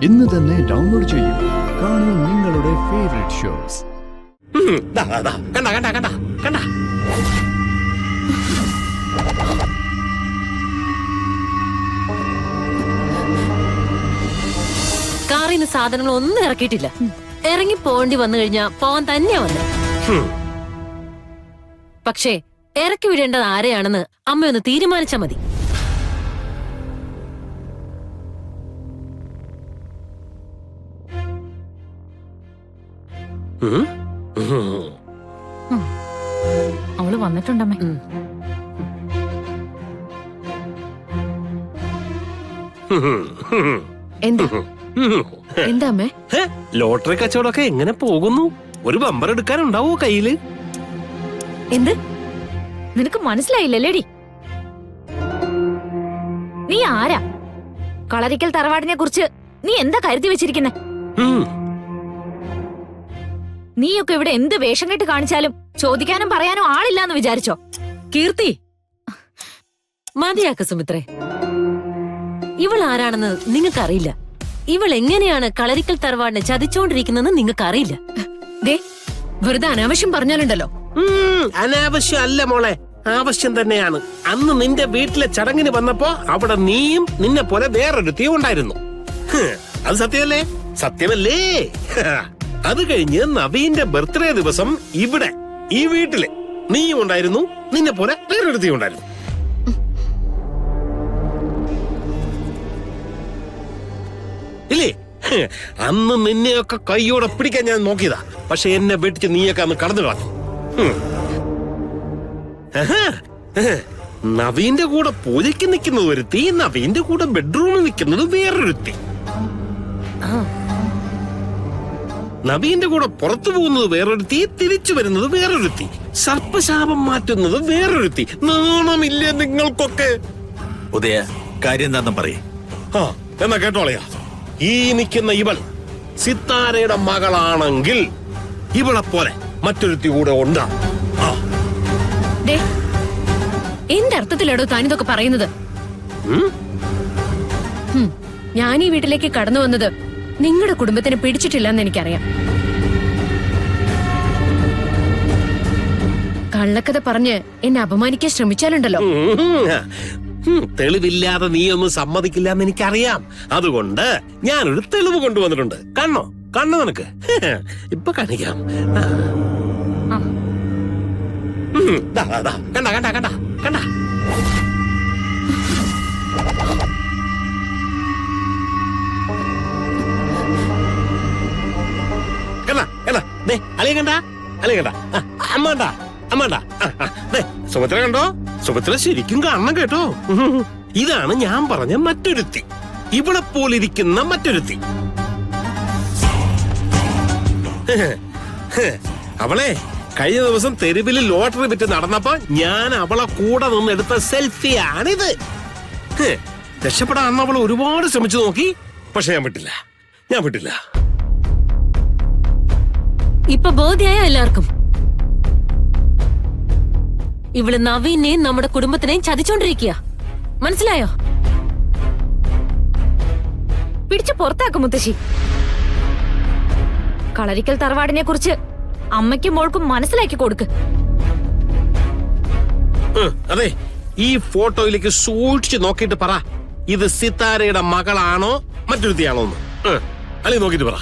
ഇന്ന് തന്നെ ഡൗൺലോഡ് ചെയ്യൂ. കാണൂ നിങ്ങളുടെ ഫേവറേറ്റ് ഷോസ്. കണ്ട കണ്ട കണ്ട കണ്ട കാറിന് സാധനങ്ങൾ ഒന്നും ഇറക്കിയിട്ടില്ല. ഇറങ്ങി പോണ്ടി വന്നു കഴിഞ്ഞാ പോവാൻ തന്നെയാ വന്നെ. പക്ഷേ ഇറക്കി വിടേണ്ടത് ആരെയാണെന്ന് അമ്മയൊന്ന് തീരുമാനിച്ചാ മതി. അവള് വന്നിട്ടുണ്ടമ്മേ. എന്താ അമ്മേ? ലോട്ടറി കച്ചവടമൊക്കെ എങ്ങനെ പോകുന്നു? ഒരു ബമ്പർ എടുക്കാനുണ്ടാവോ കയ്യില്? എന്ത്? നിനക്ക് മനസ്സിലായില്ലേടി? നീ ആരാ? കളരിക്കൽ തറവാടിനെ കുറിച്ച് നീ എന്താ കരുതി വെച്ചിരിക്കുന്നെ? നീയൊക്കെ ഇവിടെ എന്ത് വേഷം കെട്ട് കാണിച്ചാലും ചോദിക്കാനും പറയാനും ആളില്ലാന്ന് വിചാരിച്ചോ? കീർത്തി, മതിയാക്ക സുമിത്രേ. ഇവൾ ആരാണെന്ന് നിങ്ങൾക്കറിയില്ല. ഇവൾ എങ്ങനെയാണ് കളരിക്കൽ തറവാടിനെ ചതിച്ചോണ്ടിരിക്കുന്നെന്ന് നിങ്ങൾക്കറിയില്ല. ദേ, വെറുതെ അനാവശ്യം പറഞ്ഞാലുണ്ടല്ലോ. അനാവശ്യം അല്ല മോളെ, ആവശ്യം തന്നെയാണ്. അന്ന് നിന്റെ വീട്ടിലെ ചടങ്ങിന് വന്നപ്പോ അവിടെ നീയും നിന്നെ പോലെ വേറൊരുത്തിയും ഉണ്ടായിരുന്നു. അത് സത്യമല്ലേ? സത്യമല്ലേ? അത് കഴിഞ്ഞ് നവീന്റെ ബർത്ത്ഡേ ദിവസം ഇവിടെ ഈ വീട്ടില് നീയും ഉണ്ടായിരുന്നു, നിന്നെ പോലെ വേറൊരുത്തിയും ഉണ്ടായിരുന്നു. ഇല്ലേ? അന്ന് നിന്നെയൊക്കെ കൈയോടെ പിടിക്കാൻ ഞാൻ നോക്കിയതാ. പക്ഷെ എന്നെ വെട്ടിച്ച് നീയൊക്കെ അന്ന് കടന്നു കളഞ്ഞു. നവീന്റെ കൂടെ പൂജയ്ക്ക് നിൽക്കുന്നത് ഒരുത്തി, നവീന്റെ കൂടെ ബെഡ്റൂമിൽ നിൽക്കുന്നത് വേറൊരുത്തി. നവീന്റെ കൂടെ പുറത്തു പോകുന്നത് വേറൊരുത്തി, തിരിച്ചു വരുന്നത് വേറൊരുത്തി, സർപ്പശാപം മാറ്റുന്നത് വേറൊരുത്തി. നാണമില്ല നിങ്ങൾക്കൊക്കെ? ഉദയ, കാര്യം എന്താണെന്ന് പറയേ. എന്നാ കേട്ടോളയാ, ഈ നിൽക്കുന്ന ഇവൾ സിത്താരയുടെ മകളാണെങ്കിൽ ഇവളെ പോലെ മറ്റൊരുത്തി കൂടെ ഉണ്ടാ. എന്തർത്ഥത്തിലാടോ താനിതൊക്കെ പറയുന്നത്? ഞാൻ ഈ വീട്ടിലേക്ക് കടന്നു വന്നത് നിങ്ങളുടെ കുടുംബത്തിന് പിടിച്ചിട്ടില്ലെന്ന് എനിക്കറിയാം. കള്ളക്കഥ പറഞ്ഞ് എന്നെ അപമാനിക്കാൻ ശ്രമിച്ചാലുണ്ടല്ലോ. തെളിവില്ലാതെ നീയൊന്നും സമ്മതിക്കില്ല എന്ന് എനിക്കറിയാം. അതുകൊണ്ട് ഞാനൊരു തെളിവ് കൊണ്ടുവന്നിട്ടുണ്ട്. കണ്ണോ? കണ്ണോ നിനക്ക്? ഇപ്പൊ കാണിക്കാം. കണ്ട കണ്ട കണ്ട കണ്ട അല്ലേ? കണ്ട അല്ലേ? കണ്ട അമ്മണ്ട അമ്മണ്ട. സുഭദ്ര കണ്ടോ? സുഭദ്ര ശരിക്കും കാണണം കേട്ടോ. ഇതാണ് ഞാൻ പറഞ്ഞ മറ്റൊരുത്തി, ഇവിടെ പോലിരിക്കുന്ന മറ്റൊരുത്തി. അവളെ കഴിഞ്ഞ ദിവസം തെരുവിൽ ലോട്ടറി വിറ്റ് നടന്നപ്പോ ഞാൻ അവളെ കൂടെ നിന്ന് എടുത്ത സെൽഫിയാണിത്. രക്ഷപ്പെടാൻ അന്ന് അവൾ ഒരുപാട് ശ്രമിച്ചു നോക്കി, പക്ഷെ ഞാൻ വിട്ടില്ല. ഇപ്പൊ ബോധ്യായ എല്ലാവർക്കും ഇവള് നവീനെയും നമ്മുടെ കുടുംബത്തിനെയും ചതിച്ചോണ്ടിരിക്കുക. മനസ്സിലായോ? പിടിച്ചു പുറത്താക്കും മുത്തശ്ശി. കളരിക്കൽ തറവാടിനെ കുറിച്ച് അമ്മയ്ക്കും മോൾക്കും മനസ്സിലാക്കി കൊടുക്ക്. അതെ, ഈ ഫോട്ടോയിലേക്ക് സൂക്ഷിച്ച് നോക്കിയിട്ട് പറ, ഇത് സിത്താരയുടെ മകളാണോ മറ്റൊരുത്തിയാണോ എന്ന്. അല്ലെങ്കിൽ നോക്കിട്ട് പറ.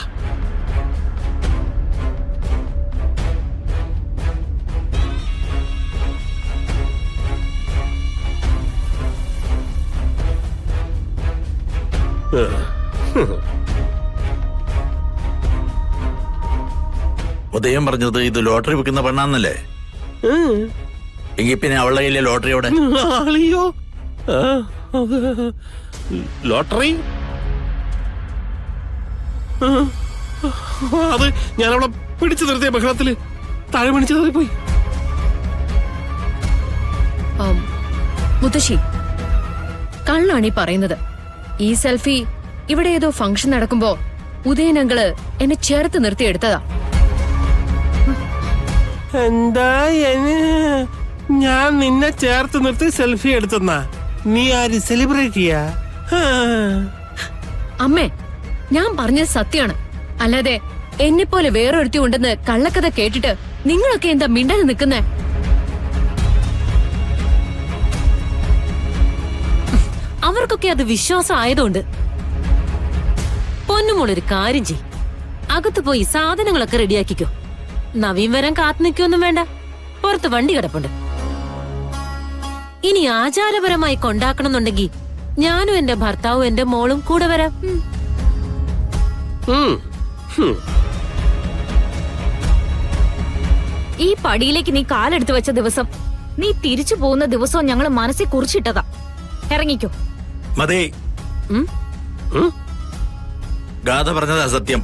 ഉദയം പറഞ്ഞത് ഇത് ലോട്ടറി വിൽക്കുന്ന പെണ്ണാന്നല്ലേ? എങ്കിൽ പിന്നെ അവളുടെ കയ്യിലെ ലോട്ടറിയോടെ ലോട്ടറി അത് ഞാൻ അവളെ പിടിച്ചു നിർത്തിയ ബഹളത്തില് താഴെ പിടിച്ചു പോയി. മുത്തശ്ശി, കള്ളാണീ പറയുന്നത്. ഈ സെൽഫി ഇവിടെ ഏതോ ഫംഗ്ഷൻ നടക്കുമ്പോ ഉദയനങ്ങള് എന്നെ ചേർത്ത് നിർത്തി എടുത്തതാ. എന്താ ഞാൻ നിന്നെ ചേർത്ത് നിർത്തി സെൽഫി എടുത്തെന്നാ? നീ ആര് സെലിബ്രേറ്റ് ചെയ്യാ? അമ്മേ, ഞാൻ പറഞ്ഞത് സത്യമാണ്. അല്ലാതെ എന്നെ പോലെ വേറൊരുത്തി ഉണ്ടെന്ന് കള്ളക്കഥ കേട്ടിട്ട് നിങ്ങളൊക്കെ എന്താ മിണ്ടാതെ നിൽക്കുന്നേ? അവർക്കൊക്കെ അത് വിശ്വാസം ആയതുകൊണ്ട്. പൊന്നുമോളൊരു കാര്യം ചെയ്, അകത്ത് പോയി സാധനങ്ങളൊക്കെ റെഡിയാക്കിക്കോ. നവീൻ വരാൻ കാത്തു നിൽക്കൊന്നും വേണ്ട, പുറത്ത് വണ്ടി കിടപ്പുണ്ട്. ഇനി ആചാരപരമായി കൊണ്ടാക്കണമെന്നുണ്ടെങ്കിൽ ഞാനും എന്റെ ഭർത്താവും എന്റെ മോളും കൂടെ വരാം. ഈ പടിയിലേക്ക് നീ കാലെടുത്ത് വെച്ച ദിവസം, നീ തിരിച്ചു പോകുന്ന ദിവസവും ഞങ്ങൾ മനസ്സിൽ കുറിച്ചിട്ടതാ. ഇറങ്ങിക്കോ. മതി. ഗാഥ പറഞ്ഞത് അസത്യം.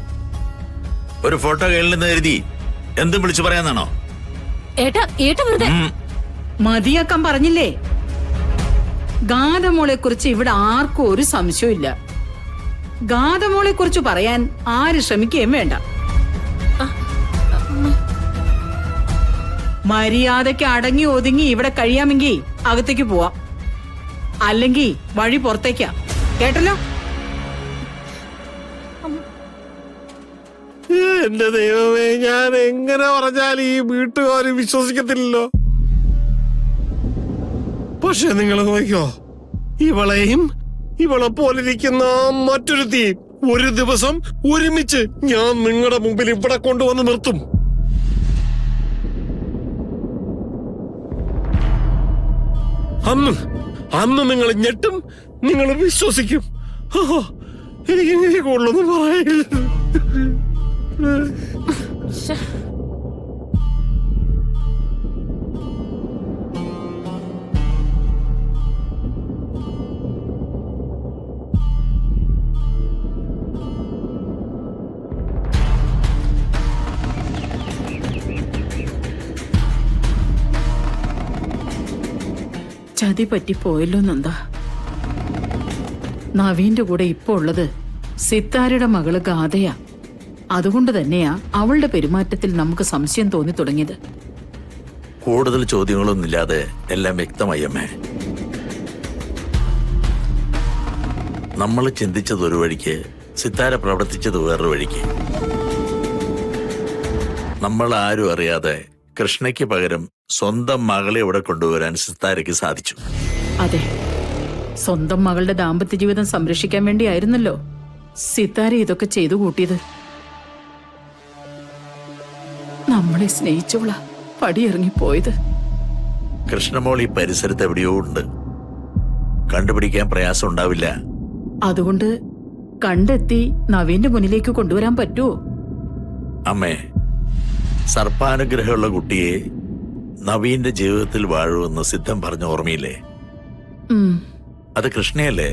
ഒരു ഫോട്ടോ കയ്യിൽ നിന്ന് എഴുതി എന്തും വിളിച്ചു പറയാന്നാണോ? ഏട്ടാ വെറുതെ മതിയാക്കാൻ പറഞ്ഞില്ലേ? ഗാഥമോളെ കുറിച്ച് ഇവിടെ ആർക്കും ഒരു സംശയമില്ല. ഗാഥമോളെ കുറിച്ച് പറയാൻ ആര് ശ്രമിക്കുകയും വേണ്ട. മര്യാദയ്ക്ക് അടങ്ങി ഒതുങ്ങി ഇവിടെ കഴിയാമെങ്കിൽ അകത്തേക്ക് പോവാം, അല്ലെങ്കിൽ വഴി പുറത്തേക്കാ. കേട്ടല്ലോ? എന്റെ ദൈവമേ, ഞാൻ എങ്ങനെ പറഞ്ഞാൽ ഈ വീട്ടുകാര് വിശ്വസിക്കത്തില്ലല്ലോ. പക്ഷെ നിങ്ങൾ നോക്കിയോ, ഇവളെയും ഇവളെ പോലിരിക്കുന്ന മറ്റൊരുത്തി ഒരു ദിവസം ഒരുമിച്ച് ഞാൻ നിങ്ങളുടെ മുമ്പിൽ ഇവിടെ കൊണ്ടുവന്ന് നിർത്തും. അന്ന് നിങ്ങൾ ഞെട്ടും, നിങ്ങൾ വിശ്വസിക്കും. എനിക്ക് ഇങ്ങനെ കൂടുതലൊന്നും പറയില്ല. ചതി പറ്റിപ്പോയല്ലോ നന്ദാ. നവീന്റെ കൂടെ ഇപ്പൊ ഉള്ളത് സിത്താരയുടെ മകള് ഗാഥയാ. അതുകൊണ്ട് തന്നെയാ അവളുടെ പെരുമാറ്റത്തിൽ നമുക്ക് സംശയം തോന്നി തുടങ്ങിയത്. കൂടുതൽ ചോദ്യങ്ങളൊന്നുമില്ലാതെ എല്ലാം വ്യക്തമായി അമ്മേ. നമ്മൾ ചിന്തിച്ചത് ഒരു വഴിക്ക്, സിത്താര പ്രവർത്തിച്ചത് വേറൊരു വഴിക്ക്. നമ്മൾ ആരും അറിയാതെ കൃഷ്ണയ്ക്ക് പകരം സ്വന്തം മകളെ ഇവിടെ കൊണ്ടുവരാൻ സിത്താരയ്ക്ക് സാധിച്ചു. അതെ, സ്വന്തം മകളുടെ ദാമ്പത്യ ജീവിതം സംരക്ഷിക്കാൻ വേണ്ടിയായിരുന്നല്ലോ സിത്താര ഇതൊക്കെ ചെയ്തു കൂട്ടിയത്. നമ്മളെ സ്നേഹിച്ചോളാ പടിയിറങ്ങിപ്പോയത്. കൃഷ്ണമോൾ ഈ പരിസരത്ത് എവിടെയോ ഉണ്ട്, കണ്ടുപിടിക്കാൻ പ്രയാസം ഉണ്ടാവില്ല. അതുകൊണ്ട് കണ്ടെത്തി നവീന്റെ മുന്നിലേക്ക് കൊണ്ടുവരാൻ പറ്റുമോ? അമ്മേ, സർപ്പാനുഗ്രഹമുള്ള കുട്ടിയെ നവീന്റെ ജീവിതത്തിൽ വാഴുമെന്ന് സിദ്ധം പറഞ്ഞ ഓർമ്മയില്ലേ? അത് കൃഷ്ണയല്ലേ?